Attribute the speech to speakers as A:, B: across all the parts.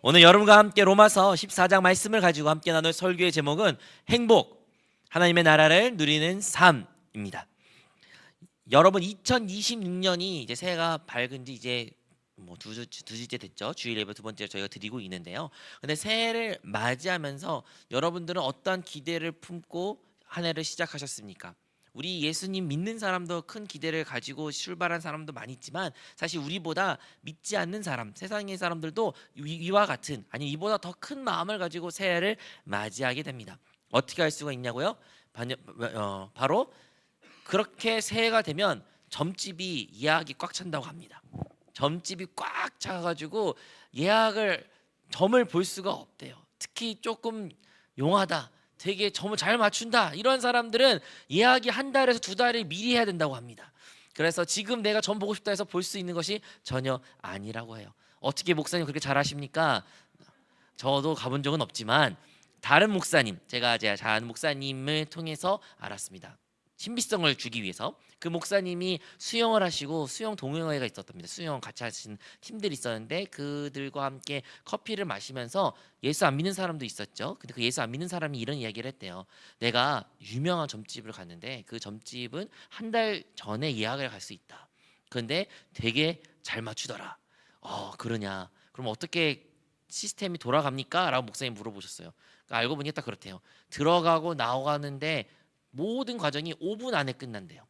A: 오늘 여러분과 함께 로마서 14장 말씀을 가지고 함께 나눌 설교의 제목은 행복, 하나님의 나라를 누리는 삶입니다. 여러분 2026년이 이제 새해가 밝은 지 이제 두 주째 됐죠. 주일 예배 두 번째 저희가 드리고 있는데요. 근데 새해를 맞이하면서 여러분들은 어떠한 기대를 품고 한 해를 시작하셨습니까? 우리 예수님 믿는 사람도 큰 기대를 가지고 출발한 사람도 많이 있지만 사실 우리보다 믿지 않는 사람, 세상의 사람들도 이와 같은 아니 이보다 더 큰 마음을 가지고 새해를 맞이하게 됩니다. 어떻게 할 수가 있냐고요? 바로 그렇게 새해가 되면 점집이 예약이 꽉 찬다고 합니다. 점집이 꽉 차가지고 점을 볼 수가 없대요. 특히 조금 용하다, 되게 점을 잘 맞춘다 이런 사람들은 예약이 한 달에서 두 달을 미리 해야 된다고 합니다. 그래서 지금 내가 점 보고 싶다 해서 볼 수 있는 것이 전혀 아니라고 해요. 어떻게 목사님 그렇게 잘 아십니까? 저도 가본 적은 없지만 다른 목사님, 제가 잘 아는 목사님을 통해서 알았습니다. 신비성을 주기 위해서 그 목사님이 수영을 하시고 수영 동호회가 있었답니다. 수영 같이 하시는 팀들이 있었는데 그들과 함께 커피를 마시면서 예수 안 믿는 사람도 있었죠. 근데 그 예수 안 믿는 사람이 이런 이야기를 했대요. 내가 유명한 점집을 갔는데 그 점집은 한 달 전에 예약을 갈 수 있다. 그런데 되게 잘 맞추더라. 그러냐? 그럼 어떻게 시스템이 돌아갑니까? 라고 목사님이 물어보셨어요. 그러니까 알고 보니 딱 그렇대요. 들어가고 나오가는데 모든 과정이 5분 안에 끝난대요.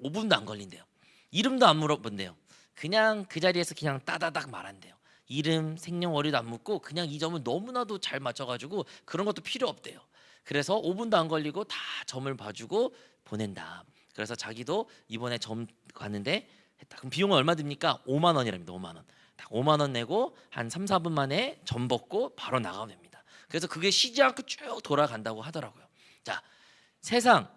A: 5분도 안 걸린대요. 이름도 안 물어본대요. 그냥 그 자리에서 그냥 따다닥 말한대요. 이름, 생년월일도 안 묻고 그냥 이 점을 너무나도 잘 맞춰가지고 그런 것도 필요 없대요. 그래서 5분도 안 걸리고 다 점을 봐주고 보낸다. 그래서 자기도 이번에 점 갔는데 했다. 그럼 비용은 얼마 듭니까? 5만 원이랍니다. 5만 원. 딱 5만 원 내고 한 3, 4분 만에 점 벗고 바로 나가면 됩니다. 그래서 그게 쉬지 않고 쭉 돌아간다고 하더라고요. 자, 세상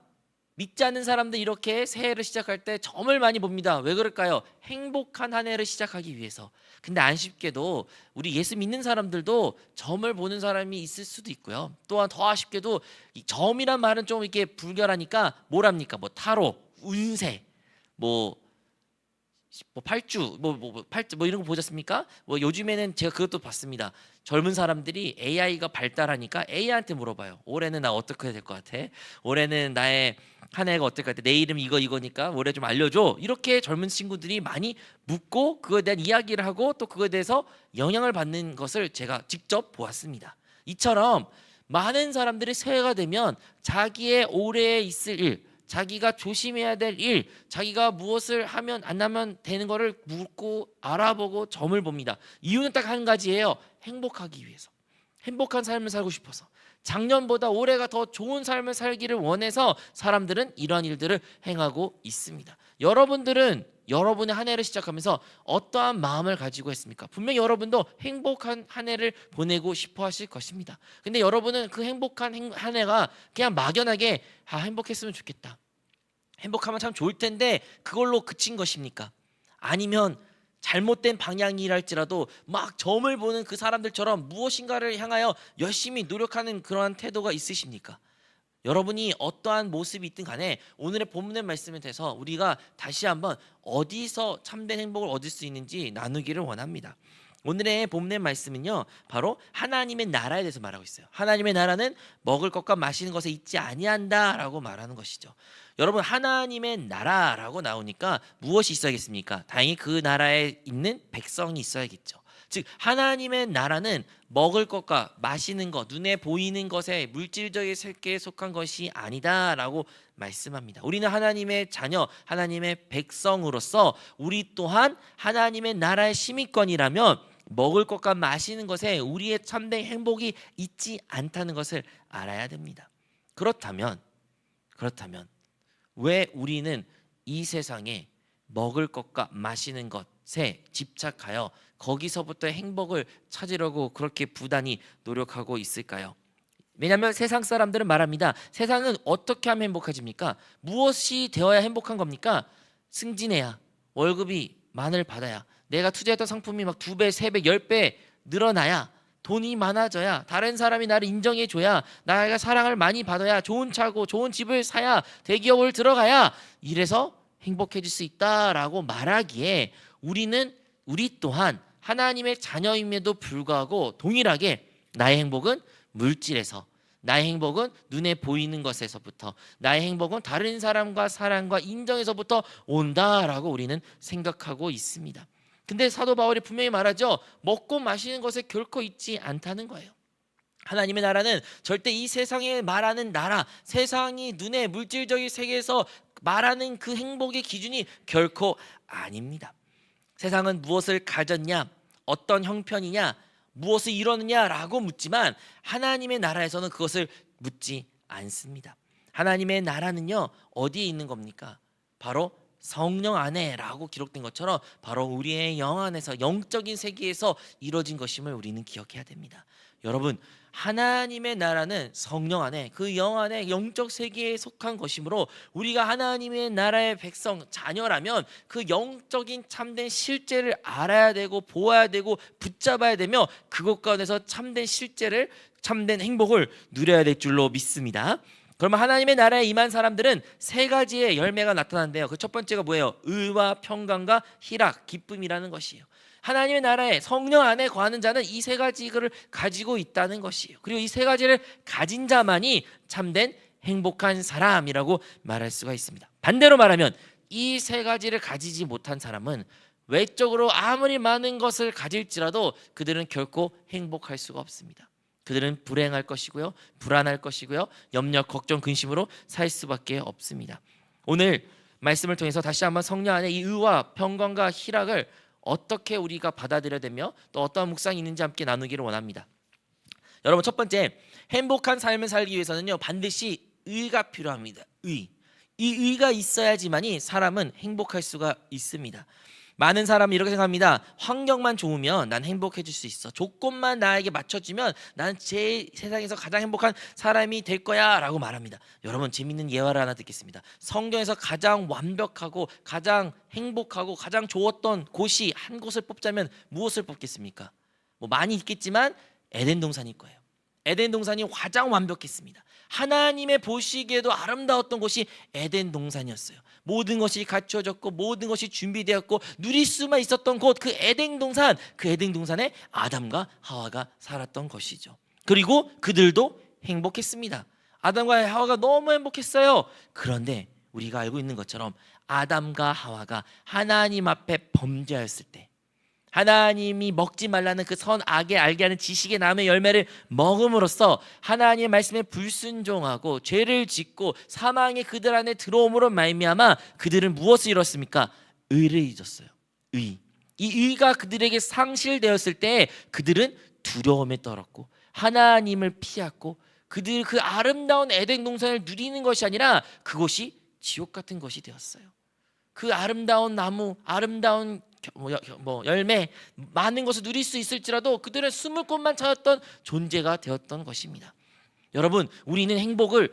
A: 믿지 않는 사람들 이렇게 새해를 시작할 때 점을 많이 봅니다. 왜 그럴까요? 행복한 한 해를 시작하기 위해서. 근데 아쉽게도 우리 예수 믿는 사람들도 점을 보는 사람이 있을 수도 있고요. 또한 더 아쉽게도 이 점이란 말은 좀 이렇게 불결하니까 뭐랍니까? 타로, 운세, 팔주 팔주 이런 거 보셨습니까? 요즘에는 제가 그것도 봤습니다. 젊은 사람들이 AI가 발달하니까 AI한테 물어봐요. 올해는 나 어떻게 해야 될 것 같아? 올해는 나의 한 해가 어떨 것 같아? 내 이름 이거니까 올해 좀 알려줘. 이렇게 젊은 친구들이 많이 묻고 그거에 대한 이야기를 하고 또 그거에 대해서 영향을 받는 것을 제가 직접 보았습니다. 이처럼 많은 사람들이 새해가 되면 자기의 올해에 있을 일, 자기가 조심해야 될 일, 자기가 무엇을 하면 안 하면 되는 거를 묻고 알아보고 점을 봅니다. 이유는 딱 한 가지예요. 행복하기 위해서. 행복한 삶을 살고 싶어서. 작년보다 올해가 더 좋은 삶을 살기를 원해서 사람들은 이러한 일들을 행하고 있습니다. 여러분들은 여러분의 한 해를 시작하면서 어떠한 마음을 가지고 했습니까? 분명히 여러분도 행복한 한 해를 보내고 싶어 하실 것입니다. 근데 여러분은 그 행복한 한 해가 그냥 막연하게 행복했으면 좋겠다, 행복하면 참 좋을 텐데 그걸로 그친 것입니까? 아니면 잘못된 방향이랄지라도 막 점을 보는 그 사람들처럼 무엇인가를 향하여 열심히 노력하는 그러한 태도가 있으십니까? 여러분이 어떠한 모습이 있든 간에 오늘의 본문의 말씀에 대해서 우리가 다시 한번 어디서 참된 행복을 얻을 수 있는지 나누기를 원합니다. 오늘의 본문의 말씀은요, 바로 하나님의 나라에 대해서 말하고 있어요. 하나님의 나라는 먹을 것과 마시는 것에 있지 아니한다라고 말하는 것이죠. 여러분, 하나님의 나라라고 나오니까 무엇이 있어야겠습니까? 다행히 그 나라에 있는 백성이 있어야겠죠. 즉 하나님의 나라는 먹을 것과 마시는 것, 눈에 보이는 것에 물질적인 세계에 속한 것이 아니다라고 말씀합니다. 우리는 하나님의 자녀, 하나님의 백성으로서 우리 또한 하나님의 나라의 시민권이라면 먹을 것과 마시는 것에 우리의 참된 행복이 있지 않다는 것을 알아야 됩니다. 그렇다면 왜 우리는 이 세상에 먹을 것과 마시는 것에 집착하여 거기서부터 행복을 찾으려고 그렇게 부단히 노력하고 있을까요? 왜냐하면 세상 사람들은 말합니다. 세상은 어떻게 하면 행복해집니까? 무엇이 되어야 행복한 겁니까? 승진해야, 월급이 많을 받아야, 내가 투자했던 상품이 막 2배, 3배, 10배 늘어나야, 돈이 많아져야, 다른 사람이 나를 인정해줘야, 내가 사랑을 많이 받아야, 좋은 차고 좋은 집을 사야, 대기업을 들어가야, 이래서 행복해질 수 있다라고 말하기에 우리 또한 하나님의 자녀임에도 불구하고 동일하게 나의 행복은 물질에서, 나의 행복은 눈에 보이는 것에서부터, 나의 행복은 다른 사람과 사랑과 인정에서부터 온다라고 우리는 생각하고 있습니다. 근데 사도 바울이 분명히 말하죠. 먹고 마시는 것에 결코 있지 않다는 거예요. 하나님의 나라는 절대 이 세상에 말하는 나라, 세상이 눈에 물질적인 세계에서 말하는 그 행복의 기준이 결코 아닙니다. 세상은 무엇을 가졌냐, 어떤 형편이냐, 무엇을 이루느냐라고 묻지만 하나님의 나라에서는 그것을 묻지 않습니다. 하나님의 나라는요, 어디에 있는 겁니까? 바로 성령 안에라고 기록된 것처럼 바로 우리의 영 안에서, 영적인 세계에서 이루어진 것임을 우리는 기억해야 됩니다. 여러분, 하나님의 나라는 성령 안에, 그 영 안에 영적 세계에 속한 것이므로 우리가 하나님의 나라의 백성, 자녀라면 그 영적인 참된 실제를 알아야 되고 보아야 되고 붙잡아야 되며 그것 가운데서 참된 실제를, 참된 행복을 누려야 될 줄로 믿습니다. 그러면 하나님의 나라에 임한 사람들은 세 가지의 열매가 나타난대요. 그 첫 번째가 뭐예요? 의와 평강과 희락, 기쁨이라는 것이에요. 하나님의 나라에 성령 안에 거하는 자는 이 세 가지를 가지고 있다는 것이에요. 그리고 이 세 가지를 가진 자만이 참된 행복한 사람이라고 말할 수가 있습니다. 반대로 말하면 이 세 가지를 가지지 못한 사람은 외적으로 아무리 많은 것을 가질지라도 그들은 결코 행복할 수가 없습니다. 그들은 불행할 것이고요, 불안할 것이고요, 염려, 걱정, 근심으로 살 수밖에 없습니다. 오늘 말씀을 통해서 다시 한번 성령 안에 이 의와 평강과 희락을 어떻게 우리가 받아들여야 되며 또 어떠한 묵상이 있는지 함께 나누기를 원합니다. 여러분, 첫 번째, 행복한 삶을 살기 위해서는요, 반드시 의가 필요합니다. 의. 이 의가 있어야지만이 사람은 행복할 수가 있습니다. 많은 사람이 이렇게 생각합니다. 환경만 좋으면 난 행복해질 수 있어. 조건만 나에게 맞춰지면 난 제 세상에서 가장 행복한 사람이 될 거야 라고 말합니다. 여러분, 재밌는 예화를 하나 듣겠습니다. 성경에서 가장 완벽하고 가장 행복하고 가장 좋았던 곳이 한 곳을 뽑자면 무엇을 뽑겠습니까? 뭐 많이 있겠지만 에덴 동산일 거예요. 에덴 동산이 가장 완벽했습니다. 하나님의 보시기에도 아름다웠던 곳이 에덴 동산이었어요. 모든 것이 갖추어졌고 모든 것이 준비되었고 누릴 수만 있었던 곳, 그 에덴 동산, 그 에덴 동산에 아담과 하와가 살았던 것이죠. 그리고 그들도 행복했습니다. 아담과 하와가 너무 행복했어요. 그런데 우리가 알고 있는 것처럼 아담과 하와가 하나님 앞에 범죄하였을 때, 하나님이 먹지 말라는 그 선악의 알게 하는 지식의 나무의 열매를 먹음으로써 하나님의 말씀에 불순종하고 죄를 짓고 사망이 그들 안에 들어옴으로 말미암아 그들은 무엇을 잃었습니까? 의를 잊었어요. 의. 이 의가 그들에게 상실되었을 때 그들은 두려움에 떨었고 하나님을 피했고 그들 그 아름다운 에덴 동산을 누리는 것이 아니라 그곳이 지옥 같은 것이 되었어요. 그 아름다운 나무, 아름다운 열매, 많은 것을 누릴 수 있을지라도 그들은 숨을 곳만 찾았던 존재가 되었던 것입니다. 여러분, 우리는 행복을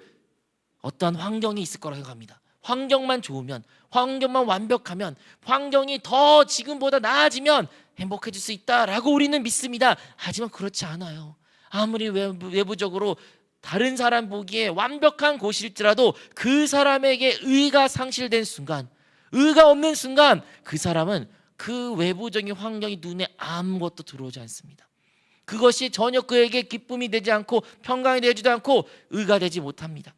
A: 어떠한 환경이 있을 거라고 생각합니다. 환경만 좋으면, 환경만 완벽하면, 환경이 더 지금보다 나아지면 행복해질 수 있다라고 우리는 믿습니다. 하지만 그렇지 않아요. 아무리 외부적으로 다른 사람 보기에 완벽한 곳일지라도 그 사람에게 의가 상실된 순간, 의가 없는 순간 그 사람은 그 외부적인 환경이 눈에 아무것도 들어오지 않습니다. 그것이 전혀 그에게 기쁨이 되지 않고 평강이 되지도 않고 의가 되지 못합니다.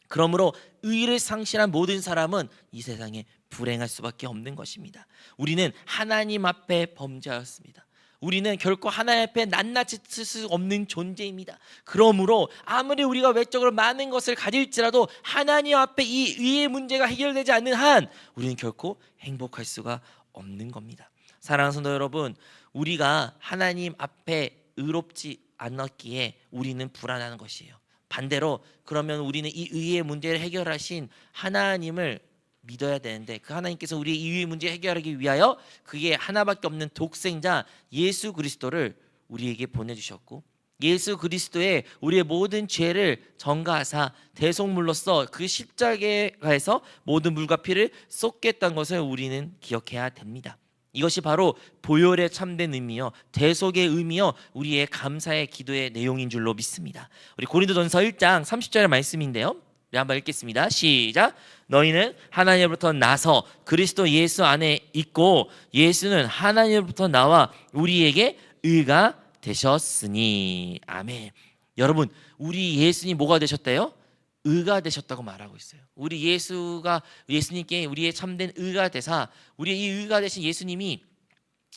A: 그러므로 의를 상실한 모든 사람은 이 세상에 불행할 수밖에 없는 것입니다. 우리는 하나님 앞에 범죄하였습니다. 우리는 결코 하나님 앞에 낱낱이 쓸 수 없는 존재입니다. 그러므로 아무리 우리가 외적으로 많은 것을 가질지라도 하나님 앞에 이 의의 문제가 해결되지 않는 한 우리는 결코 행복할 수가 없는 겁니다. 사랑하는 성도 여러분, 우리가 하나님 앞에 의롭지 않았기에 우리는 불안한 것이에요. 반대로 그러면 우리는 이 의의 문제를 해결하신 하나님을 믿어야 되는데 그 하나님께서 우리의 이 의의 문제 해결하기 위하여 그게 하나밖에 없는 독생자 예수 그리스도를 우리에게 보내주셨고 예수 그리스도의 우리의 모든 죄를 전가하사 대속물로서 그 십자가에서 모든 물과 피를 쏟겠다는 것을 우리는 기억해야 됩니다. 이것이 바로 보혈의 참된 의미요, 대속의 의미요, 우리의 감사의 기도의 내용인 줄로 믿습니다. 우리 고린도전서 1장 30절의 말씀인데요, 네, 한번 읽겠습니다. 시작. 너희는 하나님으로부터 나서 그리스도 예수 안에 있고 예수는 하나님으로부터 나와 우리에게 의가 되셨으니. 아멘. 여러분, 우리 예수님 뭐가 되셨대요? 의가 되셨다고 말하고 있어요. 우리 예수님께 우리의 참된 의가 되사, 우리의 이 의가 되신 예수님이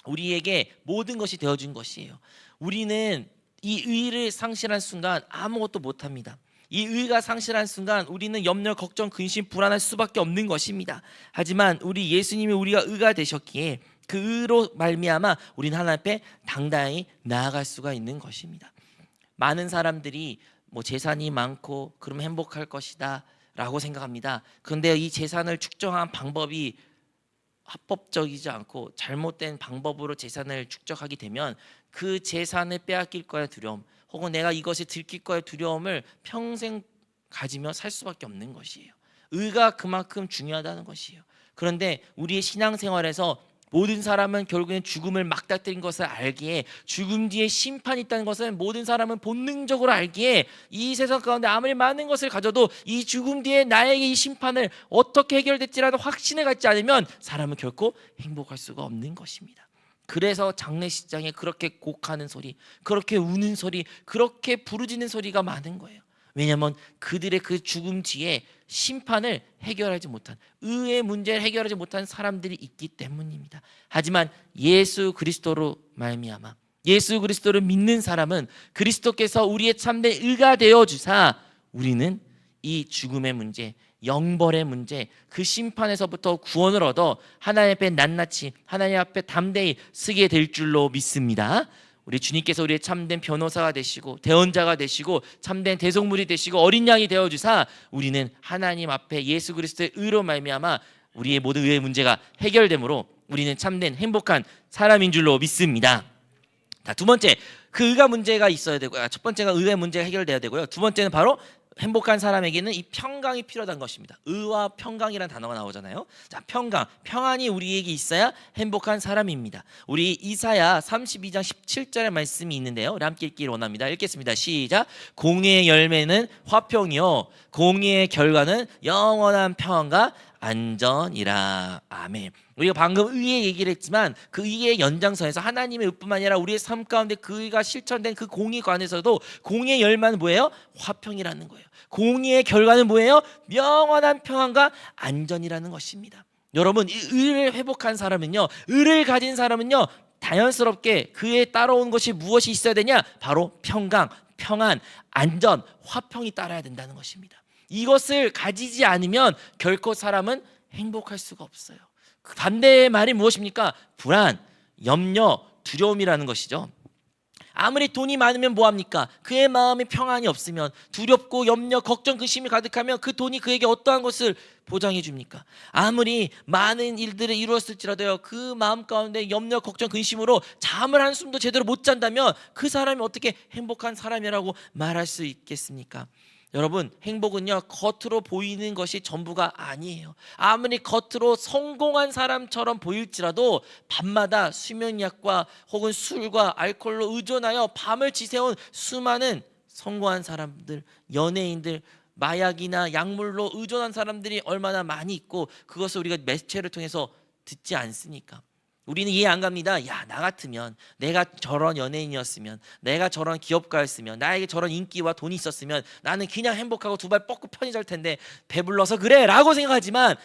A: 우리에게 모든 것이 되어준 것이에요. 우리는 이 의를 상실한 순간 아무것도 못합니다. 이 의가 상실한 순간 우리는 염려, 걱정, 근심, 불안할 수밖에 없는 것입니다. 하지만 우리 예수님이 우리가 의가 되셨기에 그 의로 말미암아 우리는 하나님 앞에 당당히 나아갈 수가 있는 것입니다. 많은 사람들이 뭐 재산이 많고 그러면 행복할 것이다 라고 생각합니다. 그런데 이 재산을 축적한 방법이 합법적이지 않고 잘못된 방법으로 재산을 축적하게 되면 그 재산을 빼앗길 거의 두려움, 혹은 내가 이것을 들킬 거의 두려움을 평생 가지며 살 수밖에 없는 것이에요. 의가 그만큼 중요하다는 것이에요. 그런데 우리의 신앙생활에서 모든 사람은 결국엔 죽음을 맞닥뜨린 것을 알기에, 죽음 뒤에 심판이 있다는 것을 모든 사람은 본능적으로 알기에, 이 세상 가운데 아무리 많은 것을 가져도 이 죽음 뒤에 나에게 이 심판을 어떻게 해결될지라는 확신을 갖지 않으면 사람은 결코 행복할 수가 없는 것입니다. 그래서 장례식장에 그렇게 곡하는 소리, 그렇게 우는 소리, 그렇게 부르짖는 소리가 많은 거예요. 왜냐하면 그들의 그 죽음 뒤에 심판을 해결하지 못한, 의의 문제를 해결하지 못한 사람들이 있기 때문입니다. 하지만 예수 그리스도로 말미암아, 예수 그리스도를 믿는 사람은 그리스도께서 우리의 참된 의가 되어 주사 우리는 이 죽음의 문제, 영벌의 문제, 그 심판에서부터 구원을 얻어 하나님 앞에 낱낱이, 하나님 앞에 담대히 서게 될 줄로 믿습니다. 우리 주님께서 우리의 참된 변호사가 되시고 대언자가 되시고 참된 대속물이 되시고 어린 양이 되어 주사 우리는 하나님 앞에 예수 그리스도의 의로 말미암아 우리의 모든 의의 문제가 해결되므로 우리는 참된 행복한 사람인 줄로 믿습니다. 자, 두 번째, 그 의가 문제가 있어야 되고요. 첫 번째가 의의 문제가 해결돼야 되고요. 두 번째는 바로 행복한 사람에게는 이 평강이 필요하다는 것입니다. 의와 평강이라는 단어가 나오잖아요. 자, 평강, 평안이 우리에게 있어야 행복한 사람입니다. 우리 이사야 32장 17절의 말씀이 있는데요. 우리 함께 읽기를 원합니다. 읽겠습니다. 시작. 공의의 열매는 화평이요 공의의 결과는 영원한 평안과 안전이라. 아멘. 우리가 방금 의의 얘기를 했지만 그 의의 연장선에서 하나님의 의뿐만 아니라 우리의 삶 가운데 그 의가 실천된 그 공의관에서도 공의의 열매는 뭐예요? 화평이라는 거예요. 공의의 결과는 뭐예요? 영원한 평안과 안전이라는 것입니다. 여러분, 이 의를 회복한 사람은요, 의를 가진 사람은요, 자연스럽게 그에 따라온 것이 무엇이 있어야 되냐? 바로 평강, 평안, 안전, 화평이 따라야 된다는 것입니다. 이것을 가지지 않으면 결코 사람은 행복할 수가 없어요. 그 반대의 말이 무엇입니까? 불안, 염려, 두려움이라는 것이죠. 아무리 돈이 많으면 뭐합니까? 그의 마음에 평안이 없으면, 두렵고 염려, 걱정, 근심이 가득하면 그 돈이 그에게 어떠한 것을 보장해 줍니까? 아무리 많은 일들을 이루었을지라도요, 그 마음 가운데 염려, 걱정, 근심으로 잠을 한숨도 제대로 못 잔다면 그 사람이 어떻게 행복한 사람이라고 말할 수 있겠습니까? 여러분, 행복은요, 겉으로 보이는 것이 전부가 아니에요. 아무리 겉으로 성공한 사람처럼 보일지라도 밤마다 수면약과 혹은 술과 알코올로 의존하여 밤을 지새운 수많은 성공한 사람들, 연예인들, 마약이나 약물로 의존한 사람들이 얼마나 많이 있고, 그것을 우리가 매체를 통해서 듣지 않습니까? 우리는 이해 안 갑니다. 야, 나 같으면, 내가 저런 연예인이었으면, 내가 저런 기업가였으면, 나에게 저런 인기와 돈이 있었으면 나는 그냥 행복하고 두 발 뻗고 편히 잘 텐데 배불러서 그래 라고 생각하지만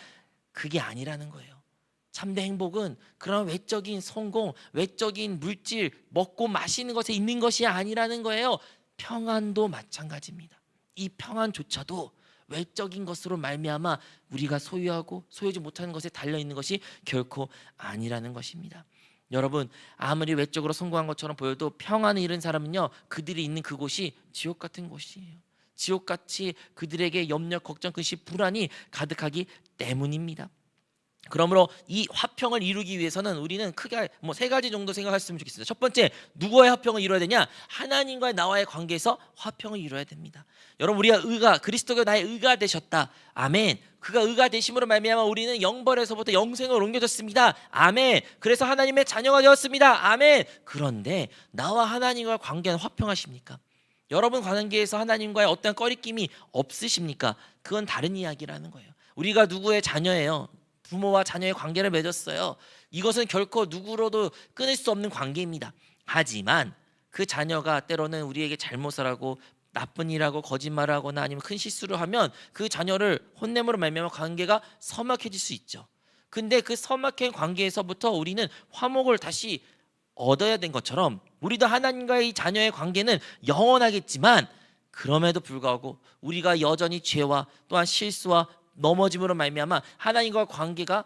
A: 그게 아니라는 거예요. 참된 행복은 그런 외적인 성공, 외적인 물질, 먹고 마시는 것에 있는 것이 아니라는 거예요. 평안도 마찬가지입니다. 이 평안조차도 외적인 것으로 말미암아 우리가 소유하고 소유하지 못하는 것에 달려있는 것이 결코 아니라는 것입니다. 여러분, 아무리 외적으로 성공한 것처럼 보여도 평안을 잃은 사람은요, 그들이 있는 그곳이 지옥 같은 곳이에요. 지옥같이 그들에게 염려, 걱정, 근심, 불안이 가득하기 때문입니다. 그러므로 이 화평을 이루기 위해서는 우리는 크게 세 가지 정도 생각했으면 좋겠습니다. 첫 번째, 누구와의 화평을 이루어야 되냐? 하나님과 나와의 관계에서 화평을 이루어야 됩니다. 여러분, 우리가 의가, 그리스도가 나의 의가 되셨다. 아멘. 그가 의가 되심으로 말미암아 우리는 영벌에서부터 영생을 옮겨졌습니다. 아멘. 그래서 하나님의 자녀가 되었습니다. 아멘. 그런데 나와 하나님과 관계는 화평하십니까? 여러분 관계에서 하나님과의 어떤 꺼리낌이 없으십니까? 그건 다른 이야기라는 거예요. 우리가 누구의 자녀예요. 부모와 자녀의 관계를 맺었어요. 이것은 결코 누구로도 끊을 수 없는 관계입니다. 하지만 그 자녀가 때로는 우리에게 잘못을 하고 나쁜 일하고 거짓말을 하거나 아니면 큰 실수를 하면 그 자녀를 혼내므로 말미암아 관계가 서먹해질 수 있죠. 근데 그 서먹한 관계에서부터 우리는 화목을 다시 얻어야 된 것처럼 우리도 하나님과의 자녀의 관계는 영원하겠지만 그럼에도 불구하고 우리가 여전히 죄와 또한 실수와 넘어짐으로 말미암아 하나님과 관계가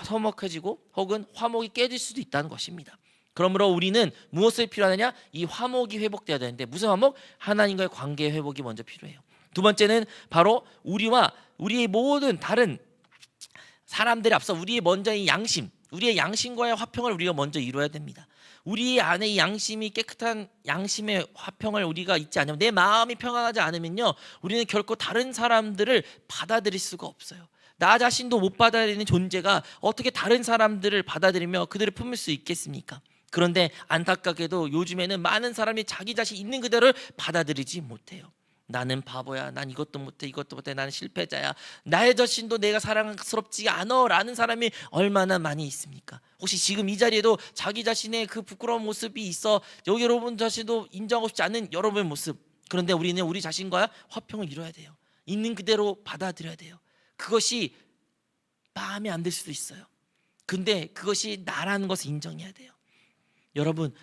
A: 서먹해지고 혹은 화목이 깨질 수도 있다는 것입니다. 그러므로 우리는 무엇을 필요하느냐? 이 화목이 회복돼야 되는데 무슨 화목? 하나님과의 관계의 회복이 먼저 필요해요. 두 번째는 바로 우리와 우리의 모든 다른 사람들이 앞서 우리의 먼저 이 양심, 우리의 양심과의 화평을 우리가 먼저 이루어야 됩니다. 우리 안에 이 양심이 깨끗한 양심의 화평을 우리가 잊지 않으면, 내 마음이 평안하지 않으면요, 우리는 결코 다른 사람들을 받아들일 수가 없어요. 나 자신도 못 받아들이는 존재가 어떻게 다른 사람들을 받아들이며 그들을 품을 수 있겠습니까? 그런데 안타깝게도 요즘에는 많은 사람이 자기 자신 있는 그대로를 받아들이지 못해요. 나는 바보야, 난 이것도 못해, 이것도 못해, 나는 실패자야, 나의 자신도 내가 사랑스럽지 않아 라는 사람이 얼마나 많이 있습니까? 혹시 지금 이 자리에도 자기 자신의 그 부끄러운 모습이 있어 여기 여러분 자신도 인정하고 싶지 않은 여러분의 모습, 그런데 우리는 우리 자신과 화평을 이뤄야 돼요. 있는 그대로 받아들여야 돼요. 그것이 마음에 안 들 수도 있어요. 근데 그것이 나라는 것을 인정해야 돼요. 여러분,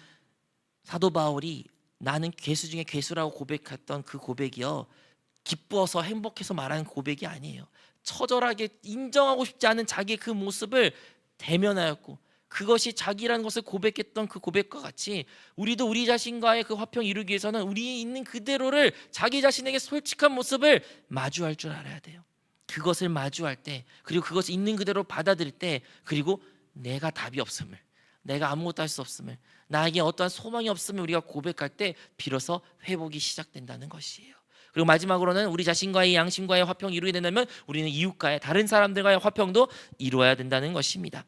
A: 사도 바울이 나는 괴수 중에 괴수라고 고백했던 그 고백이요, 기뻐서 행복해서 말하는 고백이 아니에요. 처절하게 인정하고 싶지 않은 자기의 그 모습을 대면하였고 그것이 자기라는 것을 고백했던 그 고백과 같이 우리도 우리 자신과의 그 화평 이루기 위해서는 우리 있는 그대로를, 자기 자신에게 솔직한 모습을 마주할 줄 알아야 돼요. 그것을 마주할 때, 그리고 그것을 있는 그대로 받아들일 때, 그리고 내가 답이 없음을, 내가 아무것도 할 수 없음을, 나에게 어떠한 소망이 없음을 우리가 고백할 때 비로소 회복이 시작된다는 것이에요. 그리고 마지막으로는 우리 자신과의 양심과의 화평이 이루게 된다면 우리는 이웃과의, 다른 사람들과의 화평도 이루어야 된다는 것입니다.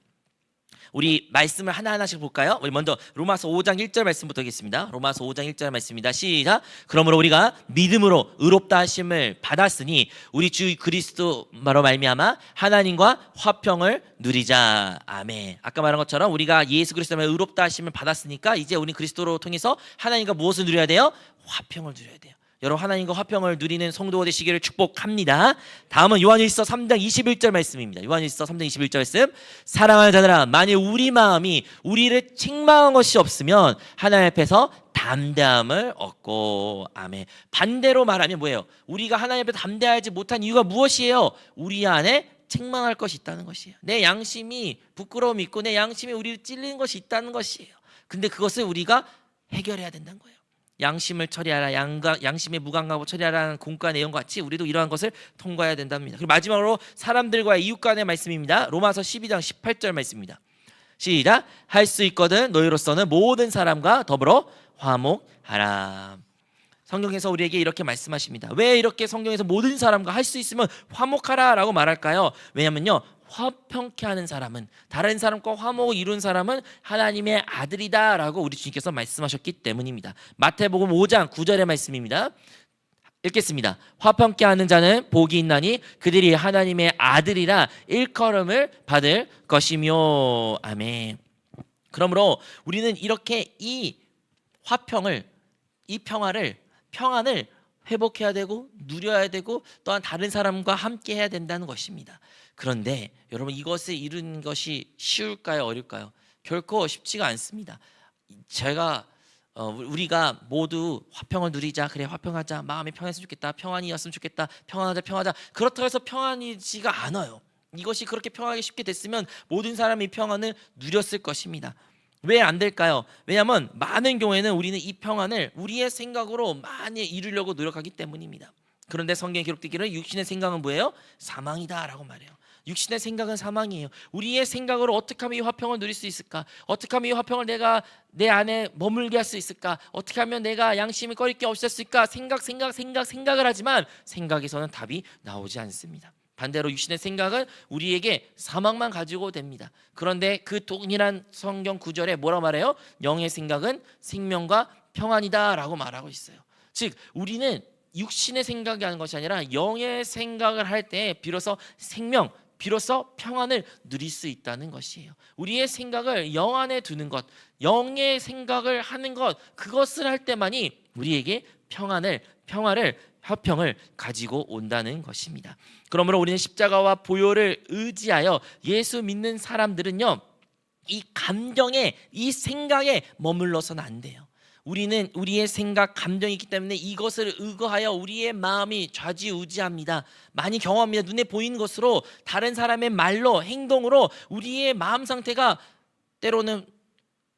A: 우리 말씀을 하나하나씩 볼까요? 우리 먼저 로마서 5장 1절 말씀부터 하겠습니다. 로마서 5장 1절 말씀입니다. 시작. 그러므로 우리가 믿음으로 의롭다 하심을 받았으니 우리 주 그리스도로 말미암아 하나님과 화평을 누리자. 아멘. 아까 말한 것처럼 우리가 예수 그리스도로 의롭다 하심을 받았으니까 이제 우리 그리스도로 통해서 하나님과 무엇을 누려야 돼요? 화평을 누려야 돼요. 여러분, 하나님과 화평을 누리는 성도가 되시기를 축복합니다. 다음은 요한일서 3장 21절 말씀입니다. 요한일서 3장 21절 말씀. 사랑하는 자들아, 만일 우리 마음이 우리를 책망한 것이 없으면 하나님 앞에서 담대함을 얻고. 아멘. 반대로 말하면 뭐예요? 우리가 하나님 앞에 담대하지 못한 이유가 무엇이에요? 우리 안에 책망할 것이 있다는 것이에요. 내 양심이 부끄러움이 있고 내 양심이 우리를 찔리는 것이 있다는 것이에요. 근데 그것을 우리가 해결해야 된다는 거예요. 양심을 처리하라, 양심의 무감각을 처리하라는 공과 내용과 같이 우리도 이러한 것을 통과해야 된답니다. 그리고 마지막으로 사람들과의 이웃 간의 말씀입니다. 로마서 12장 18절 말씀입니다. 시작. 할 수 있거든 너희로서는 모든 사람과 더불어 화목하라. 성경에서 우리에게 이렇게 말씀하십니다. 왜 이렇게 성경에서 모든 사람과 할 수 있으면 화목하라 라고 말할까요? 왜냐면요, 화평케 하는 사람은, 다른 사람과 화목을 이룬 사람은 하나님의 아들이다 라고 우리 주님께서 말씀하셨기 때문입니다. 마태복음 5장 9절의 말씀입니다. 읽겠습니다. 화평케 하는 자는 복이 있나니 그들이 하나님의 아들이라 일컬음을 받을 것이며. 아멘. 그러므로 우리는 이렇게 이 화평을, 이 평안을 회복해야 되고 누려야 되고 또한 다른 사람과 함께 해야 된다는 것입니다. 그런데 여러분, 이것을 이루는 것이 쉬울까요? 어려울까요? 결코 쉽지가 않습니다. 우리가 모두 화평을 누리자, 그래 화평하자, 마음이 평안했으면 좋겠다, 평안이었으면 좋겠다, 평안하자 그렇다고 해서 평안이지가 않아요. 이것이 그렇게 평안하기 쉽게 됐으면 모든 사람이 평안을 누렸을 것입니다. 왜 안 될까요? 왜냐하면 많은 경우에는 우리는 이 평안을 우리의 생각으로 많이 이루려고 노력하기 때문입니다. 그런데 성경에 기록되기를 육신의 생각은 뭐예요? 사망이다 라고 말해요. 육신의 생각은 사망이에요. 우리의 생각으로 어떻게 하면 이 화평을 누릴 수 있을까? 어떻게 하면 이 화평을 내가 내 안에 머물게 할 수 있을까? 어떻게 하면 내가 양심이 꺼릴 게 없을 수 있을까? 생각을 하지만 생각에서는 답이 나오지 않습니다. 반대로 육신의 생각은 우리에게 사망만 가지고 됩니다. 그런데 그 동일한 성경 구절에 뭐라고 말해요? 영의 생각은 생명과 평안이다 라고 말하고 있어요. 즉 우리는 육신의 생각이 하는 것이 아니라 영의 생각을 할 때 비로소 생명, 비로소 평안을 누릴 수 있다는 것이에요. 우리의 생각을 영 안에 두는 것, 영의 생각을 하는 것, 그것을 할 때만이 우리에게 평화를 화평을 가지고 온다는 것입니다. 그러므로 우리는 십자가와 보혈을 의지하여 예수 믿는 사람들은요, 이 감정에, 이 생각에 머물러서는 안 돼요. 우리는 우리의 생각, 감정이 있기 때문에 이것을 의거하여 우리의 마음이 좌지우지합니다. 많이 경험합니다. 눈에 보이는 것으로, 다른 사람의 말로, 행동으로 우리의 마음 상태가 때로는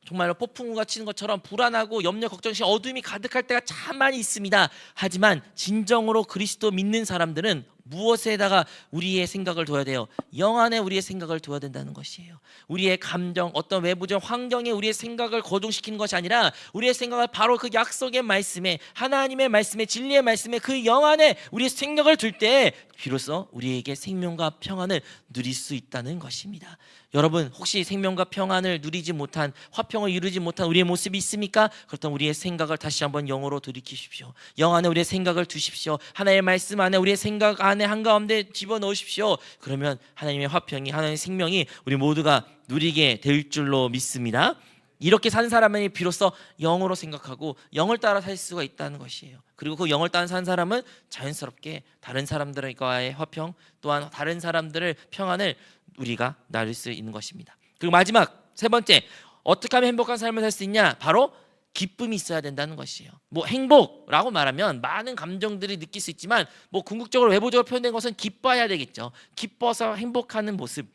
A: 정말로 폭풍우가 치는 것처럼 불안하고 염려, 걱정시 어둠이 가득할 때가 참 많이 있습니다. 하지만 진정으로 그리스도 믿는 사람들은 무엇에다가 우리의 생각을 둬야 돼요? 영 안에 우리의 생각을 둬야 된다는 것이에요. 우리의 감정, 어떤 외부적 환경에 우리의 생각을 거동시키는 것이 아니라 우리의 생각을 바로 그 약속의 말씀에, 하나님의 말씀에, 진리의 말씀에, 그 영 안에 우리의 생각을 둘 때 비로소 우리에게 생명과 평안을 누릴 수 있다는 것입니다. 여러분, 혹시 생명과 평안을 누리지 못한, 화평을 이루지 못한 우리의 모습이 있습니까? 그렇다면 우리의 생각을 다시 한번 영으로 돌이키십시오. 영 안에 우리의 생각을 두십시오. 하나님의 말씀 안에 우리의 생각 안에 한가운데 집어넣으십시오. 그러면 하나님의 화평이, 하나님의 생명이 우리 모두가 누리게 될 줄로 믿습니다. 이렇게 산 사람이 비로소 영으로 생각하고 영을 따라 살 수가 있다는 것이에요. 그리고 그 영을 따라 산 사람은 자연스럽게 다른 사람들과의 화평, 또한 다른 사람들의 평안을 우리가 나눌 수 있는 것입니다. 그리고 마지막 세 번째, 어떻게 하면 행복한 삶을 살 수 있냐? 바로 기쁨이 있어야 된다는 것이에요. 뭐 행복라고 말하면 많은 감정들이 느낄 수 있지만, 뭐 궁극적으로 외부적으로 표현된 것은 기뻐해야 되겠죠. 기뻐서 행복하는 모습,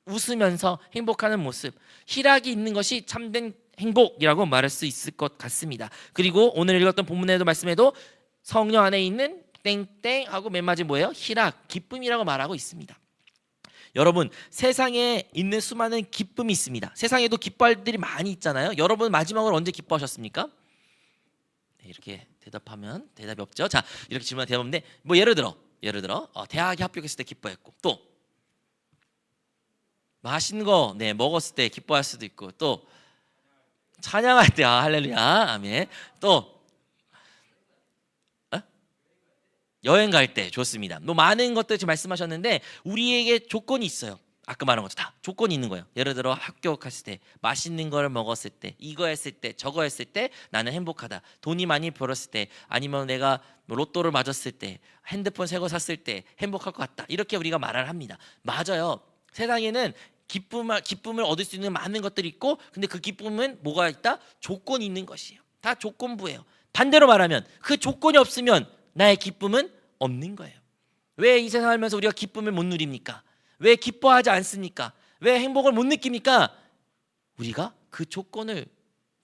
A: 웃으면서 행복하는 모습, 희락이 있는 것이 참된 행복이라고 말할 수 있을 것 같습니다. 그리고 오늘 읽었던 본문에도 말씀에도 성령 안에 있는 땡땡하고 맨 마지막 뭐예요? 희락, 기쁨이라고 말하고 있습니다. 여러분, 세상에 있는 수많은 기쁨이 있습니다. 세상에도 기뻐할 일이 많이 있잖아요. 여러분 마지막으로 언제 기뻐하셨습니까? 네, 이렇게 대답하면 대답이 없죠. 자, 이렇게 질문하면 대답 없는데, 뭐 예를 들어 대학에 합격했을 때 기뻐했고, 또 맛있는 거 먹었을 때 기뻐할 수도 있고, 또 찬양할 때 할렐루야 아멘, 또 여행 갈 때 좋습니다. 뭐 많은 것들 지금 말씀하셨는데 우리에게 조건이 있어요. 아까 말한 것도 다 조건이 있는 거예요. 예를 들어 학교 갔을 때, 맛있는 걸 먹었을 때, 이거 했을 때, 저거 했을 때 나는 행복하다. 돈이 많이 벌었을 때, 아니면 내가 로또를 맞았을 때, 핸드폰 새 거 샀을 때 행복할 것 같다. 이렇게 우리가 말을 합니다. 맞아요. 세상에는 기쁨을 얻을 수 있는 많은 것들이 있고, 근데 그 기쁨은 뭐가 있다? 조건이 있는 것이에요. 다 조건부예요. 반대로 말하면 그 조건이 없으면 나의 기쁨은 없는 거예요. 왜 이 세상 살면서 우리가 기쁨을 못 누립니까? 왜 기뻐하지 않습니까? 왜 행복을 못 느낍니까? 우리가 그 조건을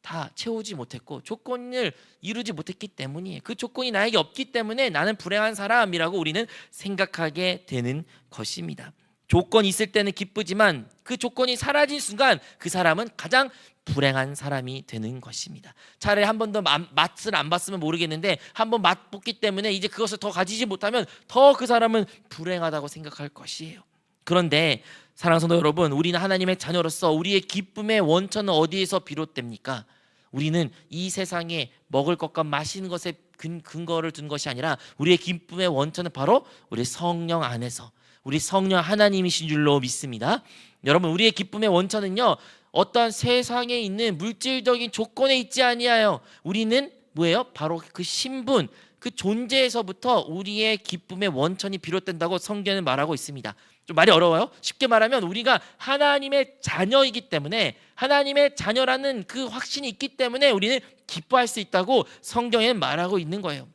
A: 다 채우지 못했고 조건을 이루지 못했기 때문이에요. 그 조건이 나에게 없기 때문에 나는 불행한 사람이라고 우리는 생각하게 되는 것입니다. 조건이 있을 때는 기쁘지만 그 조건이 사라진 순간 그 사람은 가장 불행한 사람이 되는 것입니다. 차라리 한 번 더 맛을 안 봤으면 모르겠는데 한 번 맛봤기 때문에 이제 그것을 더 가지지 못하면 더 그 사람은 불행하다고 생각할 것이에요. 그런데 사랑하는 성도 여러분, 우리는 하나님의 자녀로서 우리의 기쁨의 원천은 어디에서 비롯됩니까? 우리는 이 세상에 먹을 것과 마시는 것에 근거를 둔 것이 아니라 우리의 기쁨의 원천은 바로 우리 성령 안에서, 우리 성령 하나님이신 줄로 믿습니다. 여러분, 우리의 기쁨의 원천은요, 어떠한 세상에 있는 물질적인 조건에 있지 아니하여 우리는 뭐예요? 바로 그 신분, 그 존재에서부터 우리의 기쁨의 원천이 비롯된다고 성경은 말하고 있습니다. 좀 말이 어려워요? 쉽게 말하면 우리가 하나님의 자녀이기 때문에, 하나님의 자녀라는 그 확신이 있기 때문에 우리는 기뻐할 수 있다고 성경에는 말하고 있는 거예요.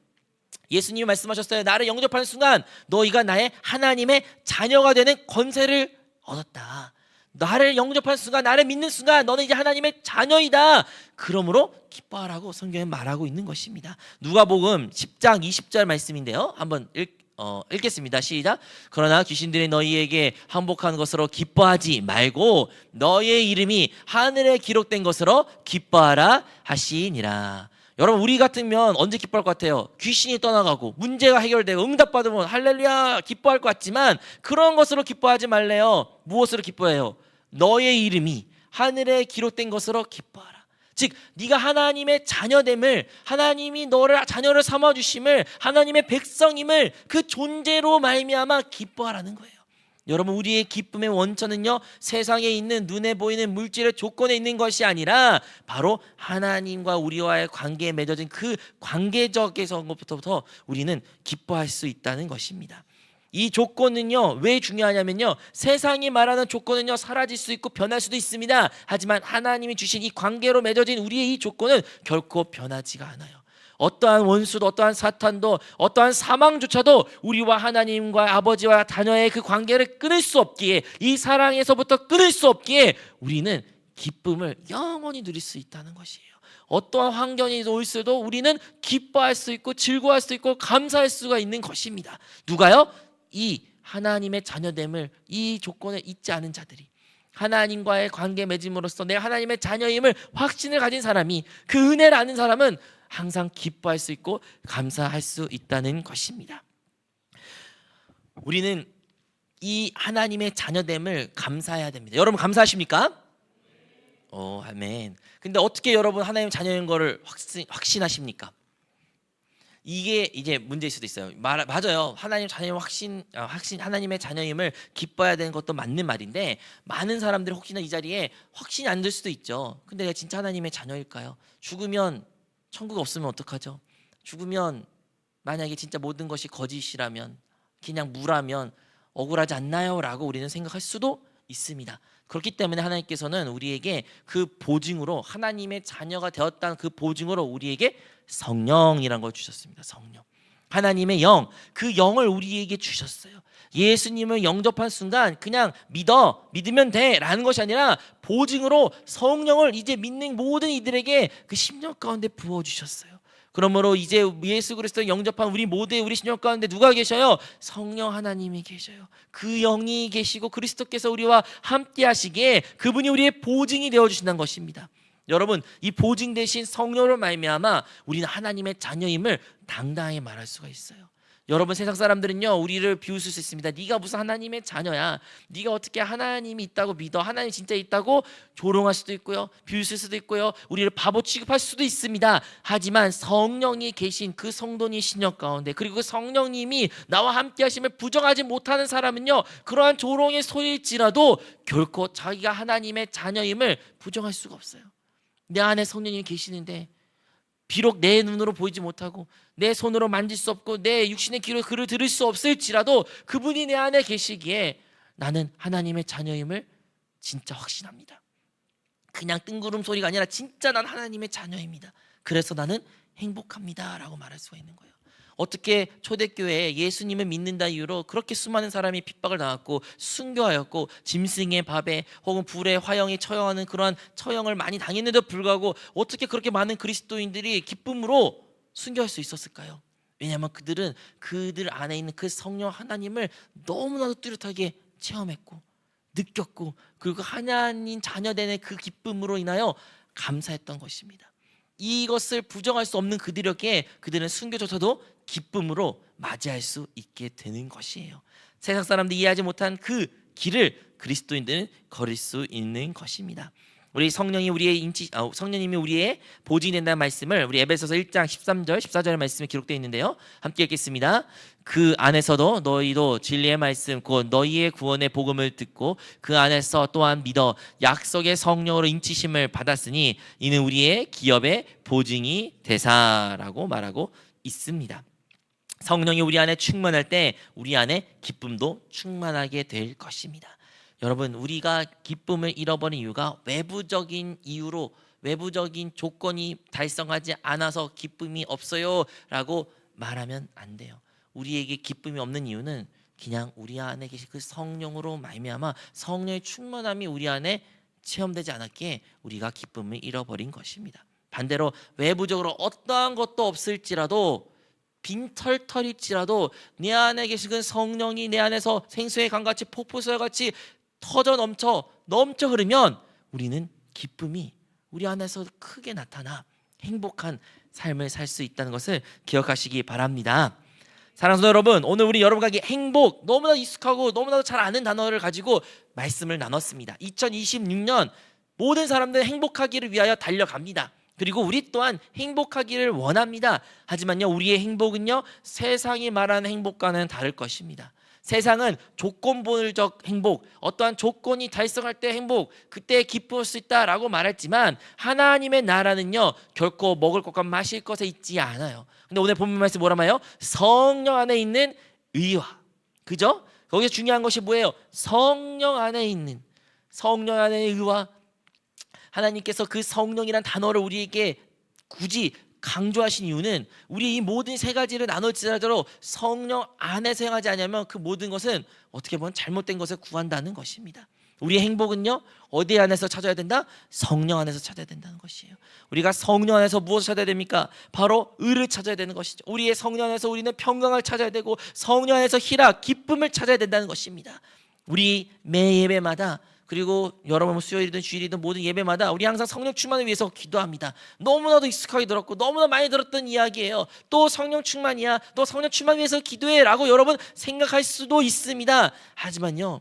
A: 예수님이 말씀하셨어요. 나를 영접하는 순간 너희가 나의 하나님의 자녀가 되는 권세를 얻었다. 나를 영접하는 순간, 나를 믿는 순간 너는 이제 하나님의 자녀이다. 그러므로 기뻐하라고 성경에 말하고 있는 것입니다. 누가복음 10장 20절 말씀인데요, 한번 읽겠습니다. 시작. 그러나 귀신들이 너희에게 항복한 것으로 기뻐하지 말고 너희의 이름이 하늘에 기록된 것으로 기뻐하라 하시니라. 여러분, 우리 같으면 언제 기뻐할 것 같아요? 귀신이 떠나가고 문제가 해결되고 응답받으면 할렐루야 기뻐할 것 같지만 그런 것으로 기뻐하지 말래요. 무엇으로 기뻐해요? 너의 이름이 하늘에 기록된 것으로 기뻐하라. 즉 네가 하나님의 자녀됨을, 하나님이 너를 자녀를 삼아주심을, 하나님의 백성임을 그 존재로 말미암아 기뻐하라는 거예요. 여러분, 우리의 기쁨의 원천은요, 세상에 있는 눈에 보이는 물질의 조건에 있는 것이 아니라 바로 하나님과 우리와의 관계에 맺어진 그 관계적에서부터 우리는 기뻐할 수 있다는 것입니다. 이 조건은요 왜 중요하냐면요, 세상이 말하는 조건은요 사라질 수 있고 변할 수도 있습니다. 하지만 하나님이 주신 이 관계로 맺어진 우리의 이 조건은 결코 변하지가 않아요. 어떠한 원수도, 어떠한 사탄도, 어떠한 사망조차도 우리와 하나님과 아버지와 자녀의 그 관계를 끊을 수 없기에, 이 사랑에서부터 끊을 수 없기에 우리는 기쁨을 영원히 누릴 수 있다는 것이에요. 어떠한 환경이 올수도 우리는 기뻐할 수 있고 즐거워할 수 있고 감사할 수가 있는 것입니다. 누가요? 이 하나님의 자녀됨을, 이 조건을 잊지 않은 자들이, 하나님과의 관계 맺음으로써 내가 하나님의 자녀임을 확신을 가진 사람이, 그 은혜를 아는 사람은 항상 기뻐할 수 있고 감사할 수 있다는 것입니다. 우리는 이 하나님의 자녀됨을 감사해야 됩니다. 여러분 감사하십니까? 아멘. 근데 어떻게 여러분 하나님의 자녀인 거를 확신하십니까? 이게 이제 문제일 수도 있어요. 맞아요. 하나님 자녀임 확신 하나님의 자녀임을 기뻐해야 되는 것도 맞는 말인데, 많은 사람들이 혹시나 이 자리에 확신이 안 들 수도 있죠. 근데 내가 진짜 하나님의 자녀일까요? 죽으면 천국 없으면 어떡하죠? 죽으면 만약에 진짜 모든 것이 거짓이라면, 그냥 무라면 억울하지 않나요? 라고 우리는 생각할 수도 있습니다. 그렇기 때문에 하나님께서는 우리에게 그 보증으로, 하나님의 자녀가 되었다는 그 보증으로 우리에게 성령이라는 걸 주셨습니다. 성령, 하나님의 영, 그 영을 우리에게 주셨어요. 예수님을 영접한 순간 그냥 믿으면 돼 라는 것이 아니라 보증으로 성령을 이제 믿는 모든 이들에게 그 심령 가운데 부어주셨어요. 그러므로 이제 예수 그리스도를 영접한 우리 모두의 우리 심령 가운데 누가 계셔요? 성령 하나님이 계셔요. 그 영이 계시고 그리스도께서 우리와 함께 하시기에 그분이 우리의 보증이 되어주신다는 것입니다. 여러분, 이 보증 대신 성령으로 말미암아 우리는 하나님의 자녀임을 당당하게 말할 수가 있어요. 여러분, 세상 사람들은요 우리를 비웃을 수 있습니다. 네가 무슨 하나님의 자녀야, 네가 어떻게 하나님이 있다고 믿어, 하나님 진짜 있다고 조롱할 수도 있고요, 비웃을 수도 있고요, 우리를 바보 취급할 수도 있습니다. 하지만 성령이 계신 그 성도님 신령 가운데, 그리고 그 성령님이 나와 함께 하심을 부정하지 못하는 사람은요, 그러한 조롱의 소리일지라도 결코 자기가 하나님의 자녀임을 부정할 수가 없어요. 내 안에 성령님이 계시는데, 비록 내 눈으로 보이지 못하고 내 손으로 만질 수 없고 내 육신의 귀로 그를 들을 수 없을지라도 그분이 내 안에 계시기에 나는 하나님의 자녀임을 진짜 확신합니다. 그냥 뜬구름 소리가 아니라 진짜 난 하나님의 자녀입니다. 그래서 나는 행복합니다 라고 말할 수가 있는 거예요. 어떻게 초대교회에 예수님을 믿는다 이유로 그렇게 수많은 사람이 핍박을 당했고 순교하였고 짐승의 밥에 혹은 불에 화형에 처형하는 그러한 처형을 많이 당했는데도 불구하고 어떻게 그렇게 많은 그리스도인들이 기쁨으로 순교할 수 있었을까요? 왜냐하면 그들은 그들 안에 있는 그 성령 하나님을 너무나도 뚜렷하게 체험했고 느꼈고, 그리고 하나님 자녀되는 그 기쁨으로 인하여 감사했던 것입니다. 이것을 부정할 수 없는 그들에게 그들은 순교조차도 기쁨으로 맞이할 수 있게 되는 것이에요. 세상 사람들이 이해하지 못한 그 길을 그리스도인들은 걸을 수 있는 것입니다. 우리 성령님이 우리의 보증이 된다는 말씀을 우리 에베소서 1장 13절 14절의 말씀에 기록되어 있는데요, 함께 읽겠습니다. 그 안에서도 너희도 진리의 말씀 곧 너희의 구원의 복음을 듣고 그 안에서 또한 믿어 약속의 성령으로 인치심을 받았으니 이는 우리의 기업의 보증이 되사라고 말하고 있습니다. 성령이 우리 안에 충만할 때 우리 안에 기쁨도 충만하게 될 것입니다. 여러분, 우리가 기쁨을 잃어버린 이유가 외부적인 이유로, 외부적인 조건이 달성하지 않아서 기쁨이 없어요 라고 말하면 안 돼요. 우리에게 기쁨이 없는 이유는 그냥 우리 안에 계신 그 성령으로 말미암아 성령의 충만함이 우리 안에 체험되지 않았기에 우리가 기쁨을 잃어버린 것입니다. 반대로 외부적으로 어떠한 것도 없을지라도, 빈털털일지라도 내 안에 계신 그 성령이 내 안에서 생수의 강같이 폭포수같이 터져 넘쳐 흐르면 우리는 기쁨이 우리 안에서 크게 나타나 행복한 삶을 살 수 있다는 것을 기억하시기 바랍니다. 사랑하는 성도 여러분, 오늘 우리 여러분과 행복, 너무나 익숙하고 너무나도 잘 아는 단어를 가지고 말씀을 나눴습니다. 2026년 모든 사람들은 행복하기를 위하여 달려갑니다. 그리고 우리 또한 행복하기를 원합니다. 하지만요, 우리의 행복은요, 세상이 말하는 행복과는 다를 것입니다. 세상은 조건부적 행복, 어떠한 조건이 달성할 때 행복, 그때 기쁠 수 있다라고 말했지만 하나님의 나라는요, 결코 먹을 것과 마실 것에 있지 않아요. 근데 오늘 본문 말씀 뭐라 말해요? 성령 안에 있는 의와, 그죠? 거기서 중요한 것이 뭐예요? 성령 안에 있는 의와. 하나님께서 그 성령이란 단어를 우리에게 굳이 강조하신 이유는 우리 이 모든 세 가지를 나눠지더라도 성령 안에서 행하지 않으면 그 모든 것은 어떻게 보면 잘못된 것을 구한다는 것입니다. 우리의 행복은요, 어디 안에서 찾아야 된다? 성령 안에서 찾아야 된다는 것이에요. 우리가 성령 안에서 무엇을 찾아야 됩니까? 바로 의를 찾아야 되는 것이죠. 우리의 성령 안에서 우리는 평강을 찾아야 되고 성령 안에서 희락, 기쁨을 찾아야 된다는 것입니다. 우리 매 예배마다, 그리고 여러분 수요일이든 주일이든 모든 예배마다 우리 항상 성령 충만을 위해서 기도합니다. 너무나도 익숙하게 들었고 너무나 많이 들었던 이야기예요. 또 성령 충만이야, 또 성령 충만 위해서 기도해 라고 여러분 생각할 수도 있습니다. 하지만요,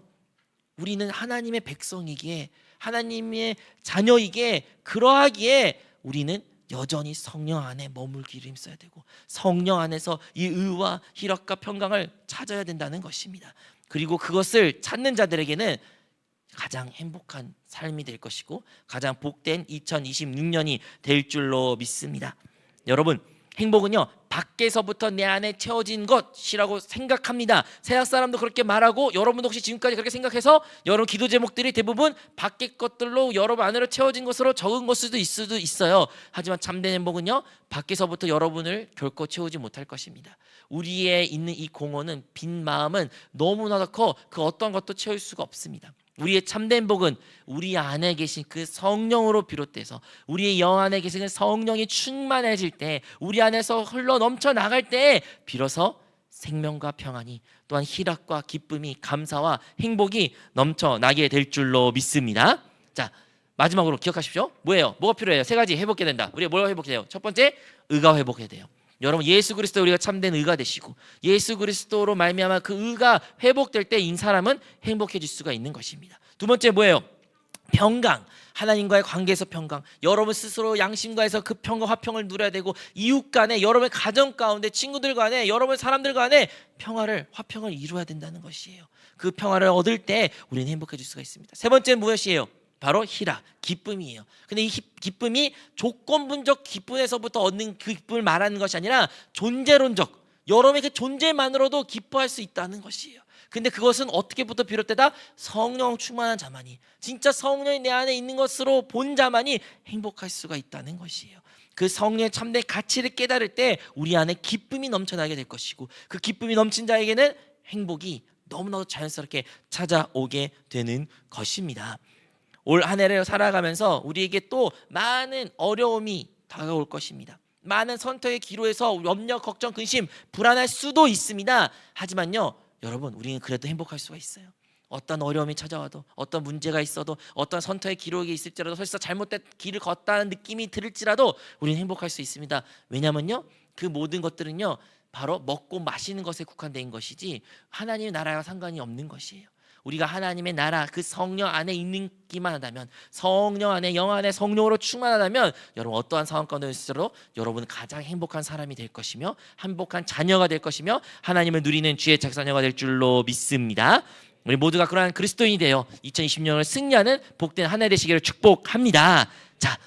A: 우리는 하나님의 백성이기에, 하나님의 자녀이기에, 그러하기에 우리는 여전히 성령 안에 머물기를 힘써야 되고 성령 안에서 이 의와 희락과 평강을 찾아야 된다는 것입니다. 그리고 그것을 찾는 자들에게는 가장 행복한 삶이 될 것이고 가장 복된 2026년이 될 줄로 믿습니다. 여러분, 행복은요, 밖에서부터 내 안에 채워진 것이라고 생각합니다. 세상 사람도 그렇게 말하고 여러분도 혹시 지금까지 그렇게 생각해서 여러분 기도 제목들이 대부분 밖의 것들로 여러분 안으로 채워진 것으로 적은 것일 수도 있어요. 하지만 참된 행복은요, 밖에서부터 여러분을 결코 채우지 못할 것입니다. 우리의 있는 이 공허는, 빈 마음은 너무나도 커 그 어떤 것도 채울 수가 없습니다. 우리의 참된 복은 우리 안에 계신 그 성령으로 비롯돼서 우리의 영 안에 계신 그 성령이 충만해질 때, 우리 안에서 흘러 넘쳐 나갈 때 비로소 생명과 평안이, 또한 희락과 기쁨이, 감사와 행복이 넘쳐나게 될 줄로 믿습니다. 자, 마지막으로 기억하십시오. 뭐예요? 뭐가 필요해요? 세 가지 회복해야 된다. 우리가 뭘 회복해야 돼요? 첫 번째, 의가 회복해야 돼요. 여러분, 예수 그리스도 우리가 참된 의가 되시고 예수 그리스도로 말미암아 그 의가 회복될 때 이 사람은 행복해질 수가 있는 것입니다. 두 번째 뭐예요? 평강. 하나님과의 관계에서 평강. 여러분 스스로 양심과에서 그 평강, 화평을 누려야 되고 이웃 간에, 여러분의 가정 가운데, 친구들 간에, 여러분 사람들 간에 평화를, 화평을 이루어야 된다는 것이에요. 그 평화를 얻을 때 우리는 행복해질 수가 있습니다. 세 번째는 무엇이에요? 바로 희락, 기쁨이에요. 근데 이 기쁨이 조건분적 기쁨에서부터 얻는 그 기쁨을 말하는 것이 아니라 존재론적, 여러분의 그 존재만으로도 기뻐할 수 있다는 것이에요. 근데 그것은 어떻게부터 비롯되다? 성령 충만한 자만이, 진짜 성령이 내 안에 있는 것으로 본 자만이 행복할 수가 있다는 것이에요. 그 성령의 참된 가치를 깨달을 때 우리 안에 기쁨이 넘쳐나게 될 것이고 그 기쁨이 넘친 자에게는 행복이 너무나도 자연스럽게 찾아오게 되는 것입니다. 올 한 해를 살아가면서 우리에게 또 많은 어려움이 다가올 것입니다. 많은 선택의 기로에서 염려, 걱정, 근심, 불안할 수도 있습니다. 하지만요, 여러분, 우리는 그래도 행복할 수가 있어요. 어떤 어려움이 찾아와도, 어떤 문제가 있어도, 어떤 선택의 기록이 있을지라도, 설사 잘못된 길을 걷다는 느낌이 들을지라도 우리는 행복할 수 있습니다. 왜냐면요, 그 모든 것들은요, 바로 먹고 마시는 것에 국한된 것이지 하나님의 나라와 상관이 없는 것이에요. 우리가 하나님의 나라, 그 성령 안에 있기만 한다면, 성령 안에, 영 안에 성령으로 충만하다면 여러분 어떠한 상황 가운데서도 여러분은 가장 행복한 사람이 될 것이며 행복한 자녀가 될 것이며 하나님을 누리는 주의 작사녀가 될 줄로 믿습니다. 우리 모두가 그러한 그리스도인이 되어 2020년을 승리하는 복된 한 해 되시기를 축복합니다. 자,